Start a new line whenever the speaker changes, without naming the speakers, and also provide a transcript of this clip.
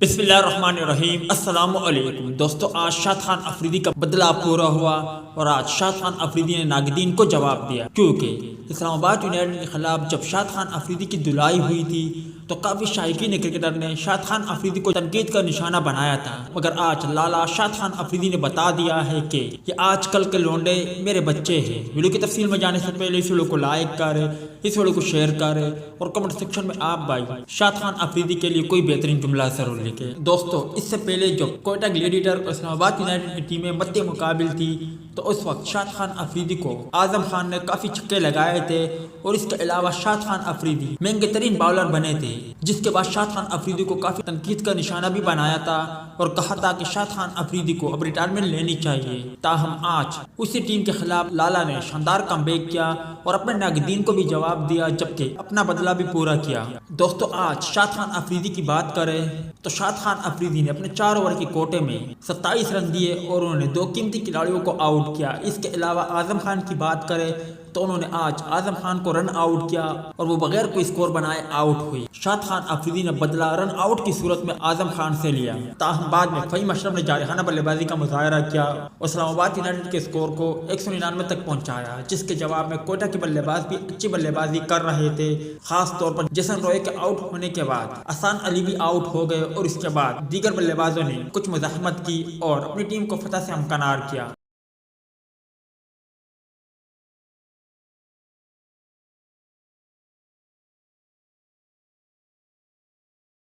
बिस्मिल्लाहिर्रहमानिर्रहीम। अस्सलाम वालेकुम दोस्तों, आज शाद खान अफरीदी का बदला पूरा हुआ और आज शाद खान अफरीदी ने नागदीन को जवाब दिया, क्योंकि इस्लामाबाद यूनाइटेड के खिलाफ जब शाद खान अफरीदी की धुलाई हुई थी तो काफ़ी शायकीन क्रिकेटर ने शाद खान अफरीदी को तनकीद का निशाना बनाया था, मगर आज लाला शाद खान अफरीदी ने बता दिया है कि ये आजकल के लोंडे मेरे बच्चे हैं। वीडियो की तफसील में जाने से पहले इस वीडियो को लाइक करें, इस वीडियो को शेयर करें और कमेंट सेक्शन में आप भाई शाद खान अफरीदी के लिए कोई बेहतरीन जुमला जरूर लिखें। दोस्तों, इससे पहले जब कोयटा ग्लेडिएटर और इस्लामाबाद यूनाइटेड की टीमें मद्दे मुकाबिल थी तो उस वक्त शाद खान अफरीदी को आजम खान ने काफ़ी छक्के लगाए थे और इसके अलावा शाद खान अफरीदी महंगे तरीन बॉलर बने थे, जिसके बाद शाद खान अफरीदी को काफ़ी तनकीद का निशाना भी बनाया था और कहा था कि शाद खान अफरीदी को अब रिटायरमेंट लेनी चाहिए। ताहम आज उसी टीम के खिलाफ लाला ने शानदार कमबैक किया और अपने नागदीन को भी जवाब दिया, जबकि अपना बदला भी पूरा किया। दोस्तों, आज शाद खान अफरीदी की बात करें तो शाद खान अफरीदी ने अपने 4 ओवर के कोटे में 27 रन दिए और उन्होंने 2 कीमती खिलाड़ियों को आउट किया। इसके अलावा आजम खान की बात करें तो उन्होंने आज आजम खान को रन आउट किया और वो बगैर कोई स्कोर बनाए आउट हुई। शाद खान अफरीदी ने बदला रन आउट की सूरत में आजम खान से लिया। ताहम बाद में फहीम अशरफ ने जारहाना बल्लेबाजी का मुजाहरा किया और इस्लामाबाद यूनाइटेड के स्कोर को 199 तक पहुंचाया, जिसके जवाब में कोयटा के बल्लेबाज भी अच्छी बल्लेबाजी कर रहे थे। खास तौर पर जसन रॉय के आउट होने के बाद अहसान अली भी आउट हो गए और इसके बाद दीगर बल्लेबाजों ने कुछ मुजाहमत की और अपनी टीम को फतह से हमकनार किया।